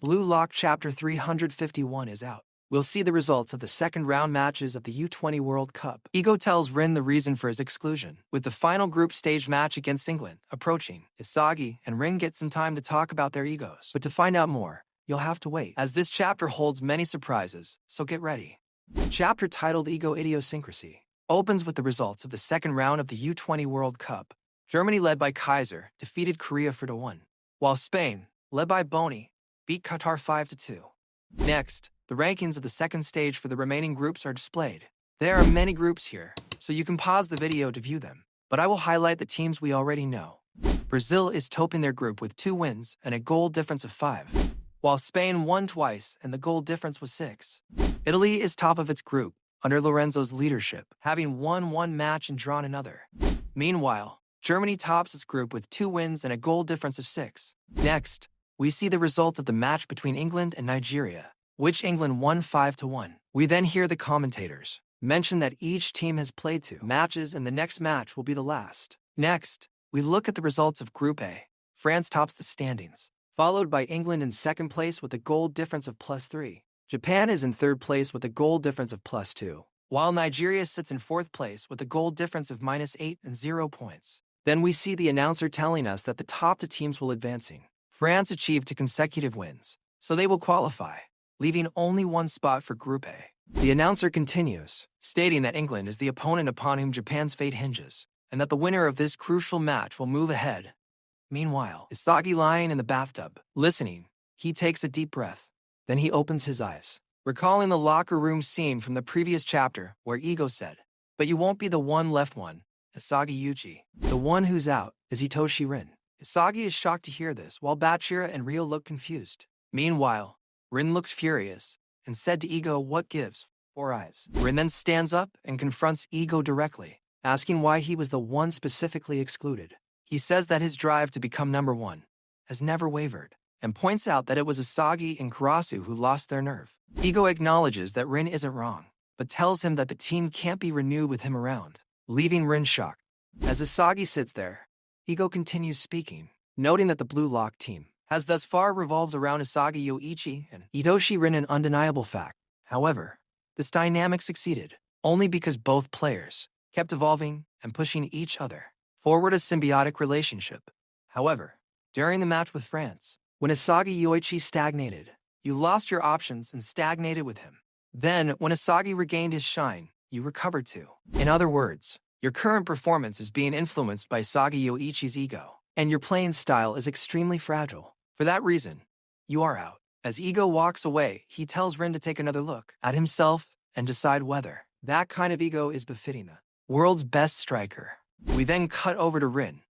Blue Lock Chapter 351 is out. We'll see the results of the second round matches of the U20 World Cup. Ego tells Rin the reason for his exclusion. With the final group stage match against England approaching, Isagi and Rin get some time to talk about their egos. But to find out more, you'll have to wait, as this chapter holds many surprises, so get ready. The chapter titled Ego Idiosyncrasy opens with the results of the second round of the U20 World Cup. Germany, led by Kaiser, defeated Korea 4-1, while Spain, led by Boni, beat Qatar 5-2. Next, the rankings of the second stage for the remaining groups are displayed. There are many groups here, so you can pause the video to view them, but I will highlight the teams we already know. Brazil is topping their group with 2 wins and a goal difference of 5, while Spain won twice and the goal difference was 6. Italy is top of its group, under Lorenzo's leadership, having won 1 match and drawn another. Meanwhile, Germany tops its group with 2 wins and a goal difference of 6. Next, we see the result of the match between England and Nigeria, which England won 5-1. We then hear the commentators mention that each team has played 2 matches and the next match will be the last. Next, we look at the results of Group A. France tops the standings, followed by England in second place with a goal difference of +3. Japan is in third place with a goal difference of +2, while Nigeria sits in fourth place with a goal difference of -8 and 0 points. Then we see the announcer telling us that the top 2 teams will advancing. France achieved 2 consecutive wins, so they will qualify, leaving only 1 spot for Group A. The announcer continues, stating that England is the opponent upon whom Japan's fate hinges, and that the winner of this crucial match will move ahead. Meanwhile, Isagi lying in the bathtub, listening, he takes a deep breath. Then he opens his eyes, recalling the locker room scene from the previous chapter where Ego said, "But you won't be the one left one, Isagi Yuji. The one who's out is Hitoshi Rin." Isagi is shocked to hear this, while Bachira and Ryo look confused. Meanwhile, Rin looks furious and said to Ego, "What gives? 4 eyes." Rin then stands up and confronts Ego directly, asking why he was the one specifically excluded. He says that his drive to become number 1 has never wavered, and points out that it was Isagi and Karasu who lost their nerve. Ego acknowledges that Rin isn't wrong, but tells him that the team can't be renewed with him around, leaving Rin shocked. As Isagi sits there, Ego continues speaking, noting that the Blue Lock team has thus far revolved around Isagi Yoichi and Hitoshi Rin, an undeniable fact. However, this dynamic succeeded only because both players kept evolving and pushing each other forward, a symbiotic relationship. However, during the match with France, when Isagi Yoichi stagnated, you lost your options and stagnated with him. Then, when Isagi regained his shine, you recovered too. In other words, your current performance is being influenced by Isagi Yoichi's ego, and your playing style is extremely fragile. For that reason, you are out. As Ego walks away, he tells Rin to take another look at himself and decide whether that kind of ego is befitting the world's best striker. We then cut over to Rin,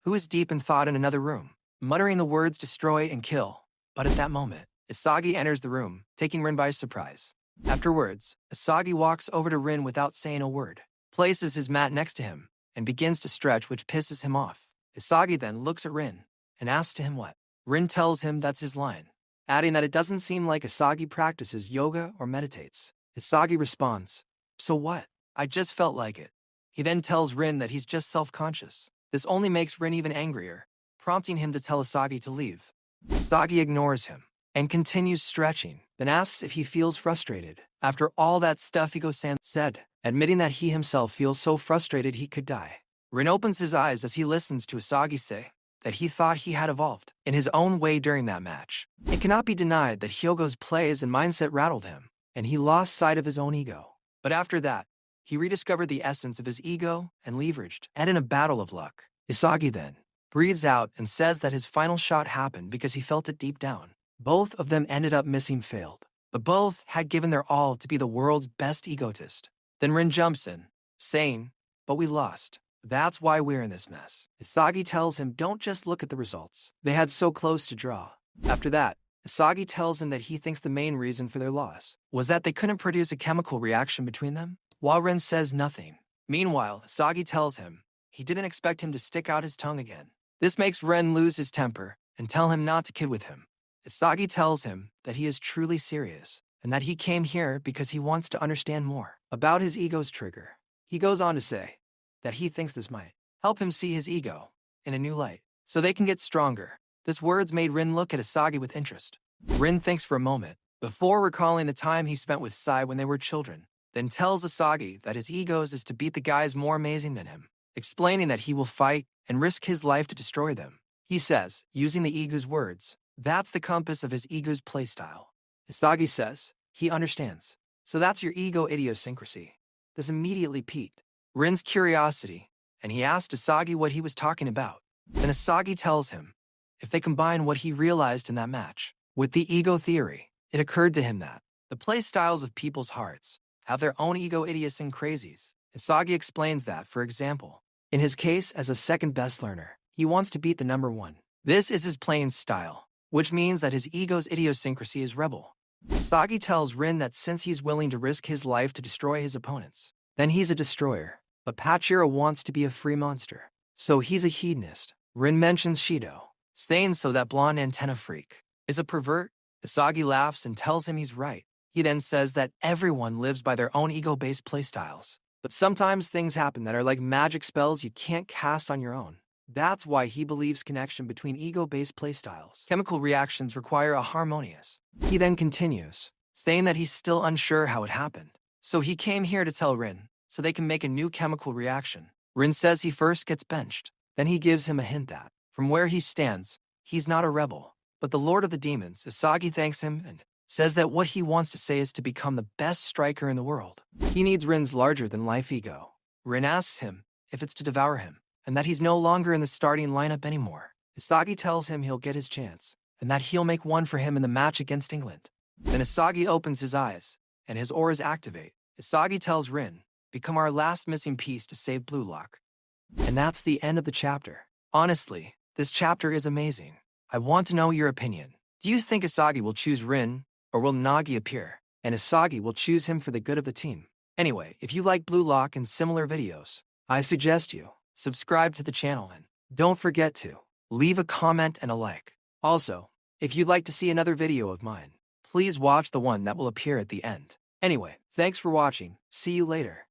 who is deep in thought in another room, muttering the words "destroy" and "kill." But at that moment, Isagi enters the room, taking Rin by surprise. Afterwards, Isagi walks over to Rin without saying a word, places his mat next to him, and begins to stretch, which pisses him off. Isagi then looks at Rin and asks him what. Rin tells him that's his line, adding that it doesn't seem like Isagi practices yoga or meditates. Isagi responds, "So what? I just felt like it." He then tells Rin that he's just self-conscious. This only makes Rin even angrier, prompting him to tell Isagi to leave. Isagi ignores him and continues stretching, then asks if he feels frustrated. After all that stuff Ego-san said, admitting that he himself feels so frustrated he could die. Rin opens his eyes as he listens to Isagi say that he thought he had evolved in his own way during that match. It cannot be denied that Hyogo's plays and mindset rattled him, and he lost sight of his own ego. But after that, he rediscovered the essence of his ego and leveraged it in a battle of luck. Isagi then breathes out and says that his final shot happened because he felt it deep down. Both of them ended up missing failed, but both had given their all to be the world's best egotist. Then Rin jumps in, saying, "But we lost. That's why we're in this mess." Isagi tells him don't just look at the results. They had so close to draw. After that, Isagi tells him that he thinks the main reason for their loss was that they couldn't produce a chemical reaction between them, while Rin says nothing. Meanwhile, Isagi tells him he didn't expect him to stick out his tongue again. This makes Ren lose his temper and tell him not to kid with him. Isagi tells him that he is truly serious and that he came here because he wants to understand more about his ego's trigger. He goes on to say that he thinks this might help him see his ego in a new light, so they can get stronger. This words made Rin look at Isagi with interest. Rin thinks for a moment, before recalling the time he spent with Sai when they were children, then tells Asagi that his ego is to beat the guys more amazing than him, explaining that he will fight and risk his life to destroy them. He says, using the ego's words, that's the compass of his ego's playstyle. Asagi says, he understands. So that's your ego idiosyncrasy. This immediately piqued Rin's curiosity, and he asked Asagi what he was talking about. Then Asagi tells him, if they combine what he realized in that match with the ego theory, it occurred to him that the playstyles of people's hearts have their own ego idiosyncrasies. Asagi explains that, for example, in his case as a second-best learner, he wants to beat the number one. This is his playing style, which means that his ego's idiosyncrasy is rebel. Asagi tells Rin that since he's willing to risk his life to destroy his opponents, then he's a destroyer. But Pachira wants to be a free monster, so he's a hedonist. Rin mentions Shido, saying so that blonde antenna freak is a pervert. Asagi laughs and tells him he's right. He then says that everyone lives by their own ego-based playstyles, but sometimes things happen that are like magic spells you can't cast on your own. That's why he believes connection between ego-based playstyles. Chemical reactions require a harmonious. He then continues, saying that he's still unsure how it happened. So he came here to tell Rin, so they can make a new chemical reaction. Rin says he first gets benched. Then he gives him a hint that, from where he stands, he's not a rebel, but the Lord of the Demons. Asagi thanks him and says that what he wants to say is to become the best striker in the world. He needs Rin's larger-than-life ego. Rin asks him if it's to devour him, and that he's no longer in the starting lineup anymore. Asagi tells him he'll get his chance, and that he'll make one for him in the match against England. Then Asagi opens his eyes, and his auras activate. Asagi tells Rin, become our last missing piece to save BLUELOCK. And that's the end of the chapter. Honestly, this chapter is amazing. I want to know your opinion. Do you think Asagi will choose Rin, or will Nagi appear, and Asagi will choose him for the good of the team? Anyway, if you like BLUELOCK and similar videos, I suggest you subscribe to the channel and don't forget to leave a comment and a like. Also, if you'd like to see another video of mine, please watch the one that will appear at the end. Anyway, thanks for watching. See you later.